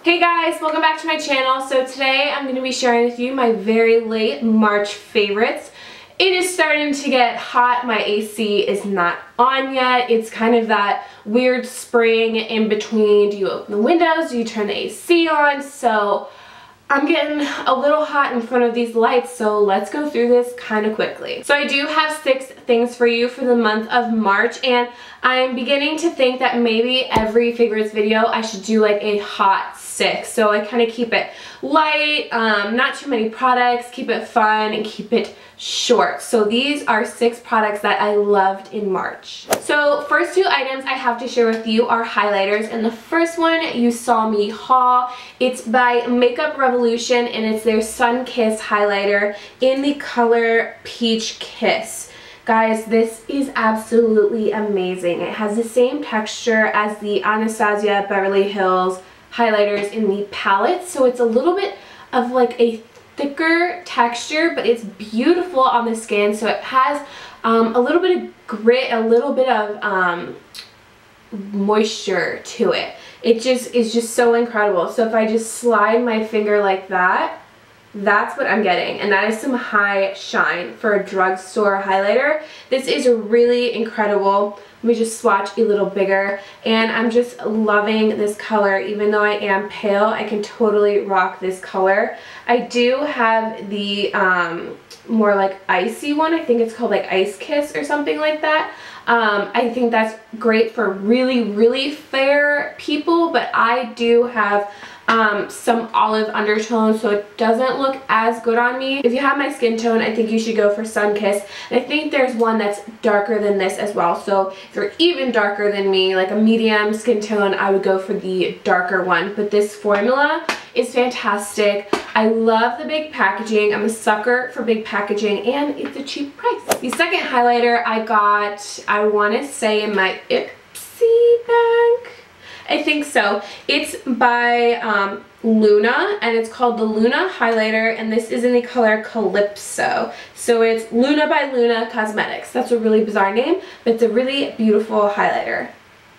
Hey guys, welcome back to my channel. So today I'm going to be sharing with you my very late March favorites. It is starting to get hot. My AC is not on yet. It's kind of that weird spring in between. Do you open the windows? Do you turn the AC on? So I'm getting a little hot in front of these lights, so let's go through this kind of quickly. So I do have 6 things for you for the month of March, and I'm beginning to think that maybe every favorites video I should do like a hot 6. So I kind of keep it light, not too many products, keep it fun, and keep it short. So these are 6 products that I loved in March. So first 2 items I have to share with you are highlighters, and the first one you saw me haul. It's by Makeup Revolution, and it's their Sun Kiss highlighter in the color Peach Kiss. Guys, this is absolutely amazing. It has the same texture as the Anastasia Beverly Hills highlighters in the palette, so it's a little bit of like a thicker texture, but it's beautiful on the skin. So it has a little bit of grit, a little bit of moisture to it. It just is just so incredible. So if I just slide my finger like that, that's what I'm getting, and that is some high shine for a drugstore highlighter. This is really incredible. Let me just swatch a little bigger, and I'm just loving this color. Even though I am pale, I can totally rock this color. I do have the more like icy one. I think it's called like Ice Kiss or something like that. I think that's great for really fair people, but I do have some olive undertones, so it doesn't look as good on me. If you have my skin tone, I think you should go for Sun Kiss, and I think there's one that's darker than this as well. So if you're even darker than me, like a medium skin tone, I would go for the darker one. But this formula is fantastic. I love the big packaging. I'm a sucker for big packaging, and it's a cheap price. The second highlighter I got, I want to say in my Ipsy bag. I think so. It's by Luna, and it's called the Luna highlighter, and this is in the color Calypso. So it's Luna by Luna Cosmetics. That's a really bizarre name, but it's a really beautiful highlighter.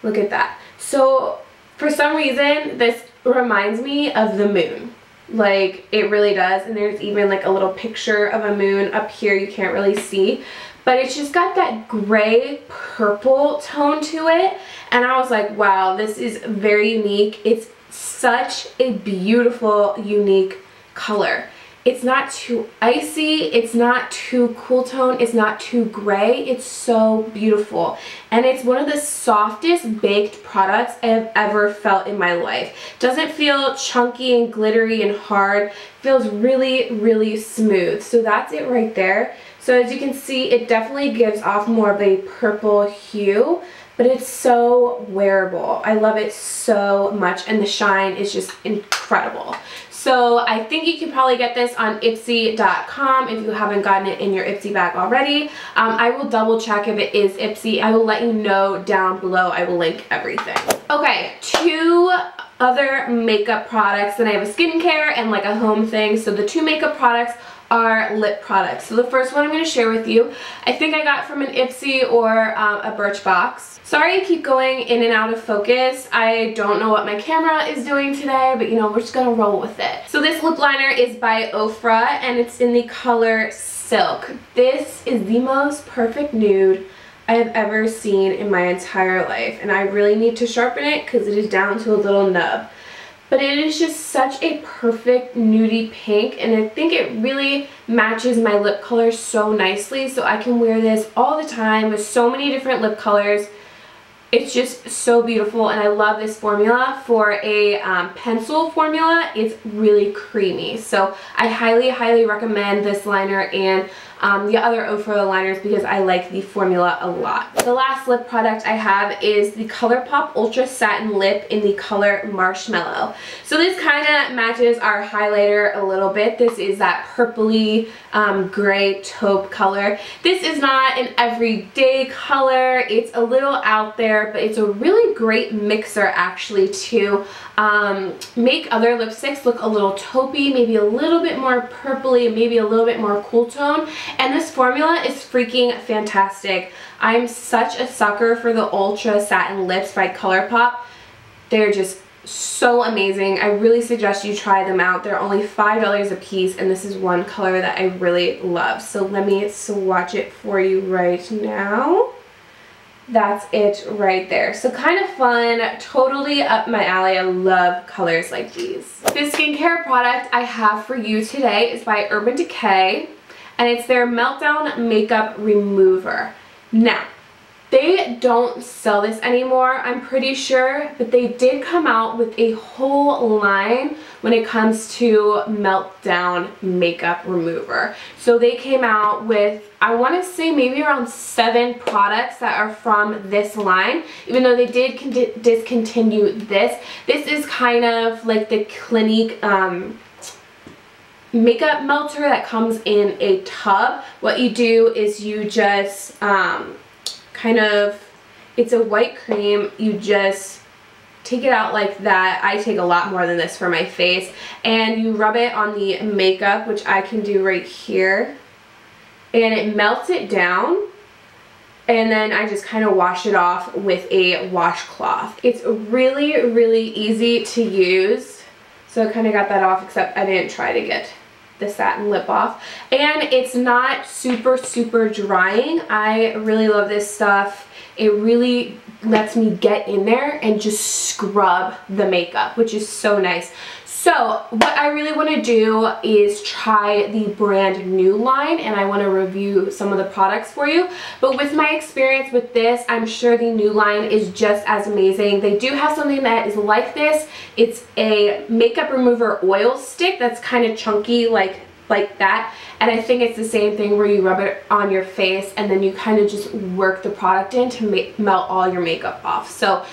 Look at that. So for some reason, this reminds me of the moon. Like, it really does, and there's even like a little picture of a moon up here you can't really see. But it's just got that gray purple tone to it, and I was like, wow, this is very unique. It's such a beautiful, unique color. It's not too icy, it's not too cool tone, it's not too gray. It's so beautiful, and it's one of the softest baked products I have ever felt in my life. Doesn't feel chunky and glittery and hard. Feels really smooth. So that's it right there. So as you can see, it definitely gives off more of a purple hue, but it's so wearable. I love it so much, and the shine is just incredible. So I think you can probably get this on Ipsy.com if you haven't gotten it in your Ipsy bag already. I will double check if it is Ipsy. I will let you know down below. I will link everything. Okay, 2 other makeup products. Then I have a skincare and like a home thing. So the 2 makeup products are lip products. So the first one I'm going to share with you, I think I got from an Ipsy or a Birchbox. Sorry I keep going in and out of focus. I don't know what my camera is doing today, but you know, we're just going to roll with it. So this lip liner is by Ofra, and it's in the color Silk. This is the most perfect nude I have ever seen in my entire life, and I really need to sharpen it because it is down to a little nub. But it is just such a perfect nudie pink, and I think it really matches my lip color so nicely, so I can wear this all the time with so many different lip colors. It's just so beautiful, and I love this formula. For a pencil formula, it's really creamy, so I highly recommend this liner and the other Ofra liners because I like the formula a lot. The last lip product I have is the ColourPop Ultra Satin Lip in the color Marshmallow. So this kind of matches our highlighter a little bit. This is that purpley gray taupe color. This is not an everyday color. It's a little out there, but it's a really great mixer actually to make other lipsticks look a little taupey, maybe a little bit more purpley, maybe a little bit more cool tone. And this formula is freaking fantastic. I'm such a sucker for the Ultra Satin Lips by ColourPop. They're just so amazing. I really suggest you try them out. They're only $5 a piece, and this is one color that I really love. So let me swatch it for you right now. That's it right there. So kind of fun, totally up my alley. I love colors like these. This skincare product I have for you today is by Urban Decay, and it's their Meltdown Makeup Remover. Now, they don't sell this anymore, I'm pretty sure, but they did come out with a whole line when it comes to Meltdown Makeup Remover. So they came out with, I want to say maybe around 7 products that are from this line, even though they did discontinue this. This is kind of like the Clinique makeup melter that comes in a tub. What you do is you just kind of, it's a white cream, you just take it out like that. I take a lot more than this for my face, and you rub it on the makeup, which I can do right here, and it melts it down, and then I just kind of wash it off with a washcloth. It's really, really easy to use, so I kind of got that off, except I didn't try to get the satin lip off, and it's not super drying. I really love this stuff. It really lets me get in there and just scrub the makeup, which is so nice. So what I really want to do is try the brand new line, and I want to review some of the products for you. But with my experience with this, I'm sure the new line is just as amazing. They do have something that is like this. It's a makeup remover oil stick that's kind of chunky like that, and I think it's the same thing where you rub it on your face and then you kind of just work the product in to melt all your makeup off. So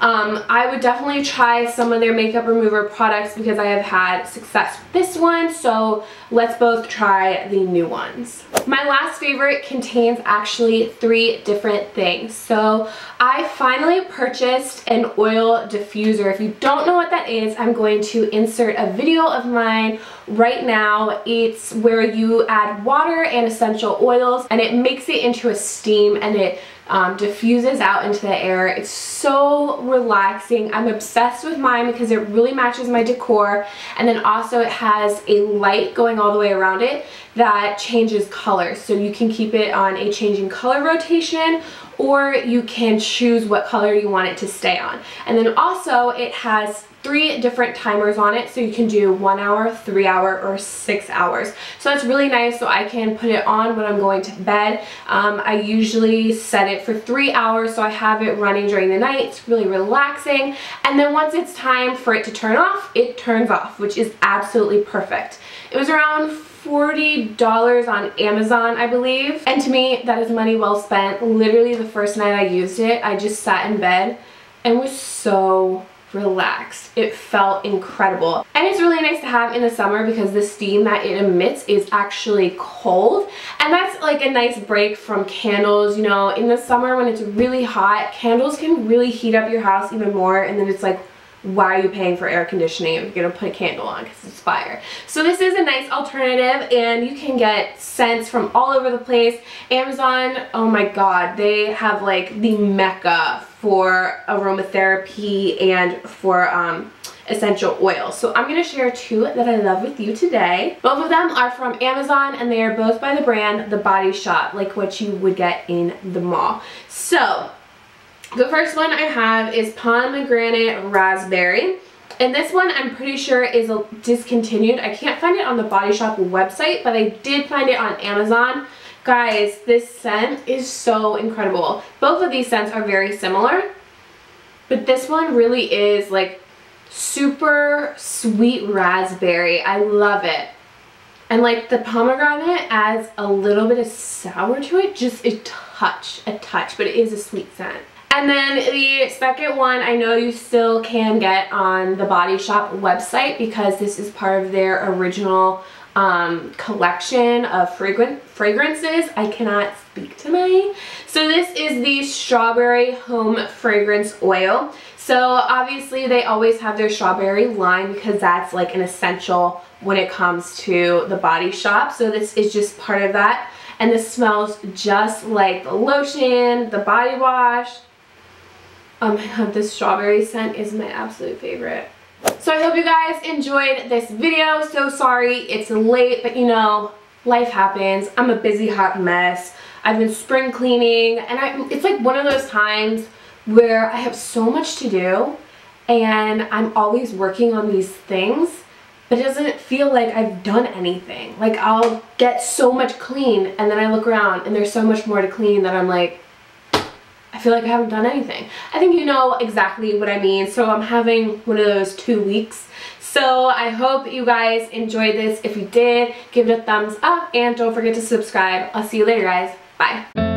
I would definitely try some of their makeup remover products because I have had success with this one, so let's both try the new ones. My last favorite contains actually 3 different things. So I finally purchased an oil diffuser. If you don't know what that is, I'm going to insert a video of mine right now. It's where you add water and essential oils, and it makes it into a steam, and it diffuses out into the air. It's so relaxing. I'm obsessed with mine because it really matches my decor, and then also it has a light going all the way around it that changes colors, so you can keep it on a changing color rotation, or you can choose what color you want it to stay on. And then also it has 3 different timers on it, so you can do 1 hour, 3 hour, or 6 hours. So that's really nice, so I can put it on when I'm going to bed. I usually set it for 3 hours, so I have it running during the night. It's really relaxing, and then once it's time for it to turn off, it turns off, which is absolutely perfect. It was around $40 on Amazon, I believe, and to me that is money well spent. Literally the first night I used it, I just sat in bed and was so relaxed. It felt incredible, and it's really nice to have in the summer because the steam that it emits is actually cold, and that's like a nice break from candles. You know, in the summer when it's really hot, candles can really heat up your house even more, and then it's like, why are you paying for air conditioning if you're gonna put a candle on because it's fire? So this is a nice alternative, and you can get scents from all over the place. Amazon, oh my god, they have like the mecca for aromatherapy and for essential oils. So I'm gonna share 2 that I love with you today. Both of them are from Amazon, and they are both by the brand The Body Shop, like what you would get in the mall. So the first one I have is Pomegranate Raspberry, and this one I'm pretty sure is discontinued. I can't find it on the Body Shop website, but I did find it on Amazon. Guys, this scent is so incredible. Both of these scents are very similar, but this one really is like super sweet raspberry. I love it. And like the pomegranate adds a little bit of sour to it, just a touch, but it is a sweet scent. And then the second one I know you still can get on the Body Shop website because this is part of their original collection of fragrances. I cannot speak tonight. So this is the Strawberry Home Fragrance Oil. So obviously they always have their strawberry line because that's like an essential when it comes to the Body Shop. So this is just part of that. And this smells just like the lotion, the body wash. Oh my god, this strawberry scent is my absolute favorite. So I hope you guys enjoyed this video. So sorry it's late, but you know, life happens. I'm a busy hot mess. I've been spring cleaning, and it's like one of those times where I have so much to do and I'm always working on these things, but it doesn't feel like I've done anything. Like I'll get so much clean and then I look around and there's so much more to clean that I'm like, I feel like I haven't done anything. I think you know exactly what I mean. So I'm having one of those 2 weeks. So I hope you guys enjoyed this. If you did, give it a thumbs up and don't forget to subscribe. I'll see you later, guys. Bye.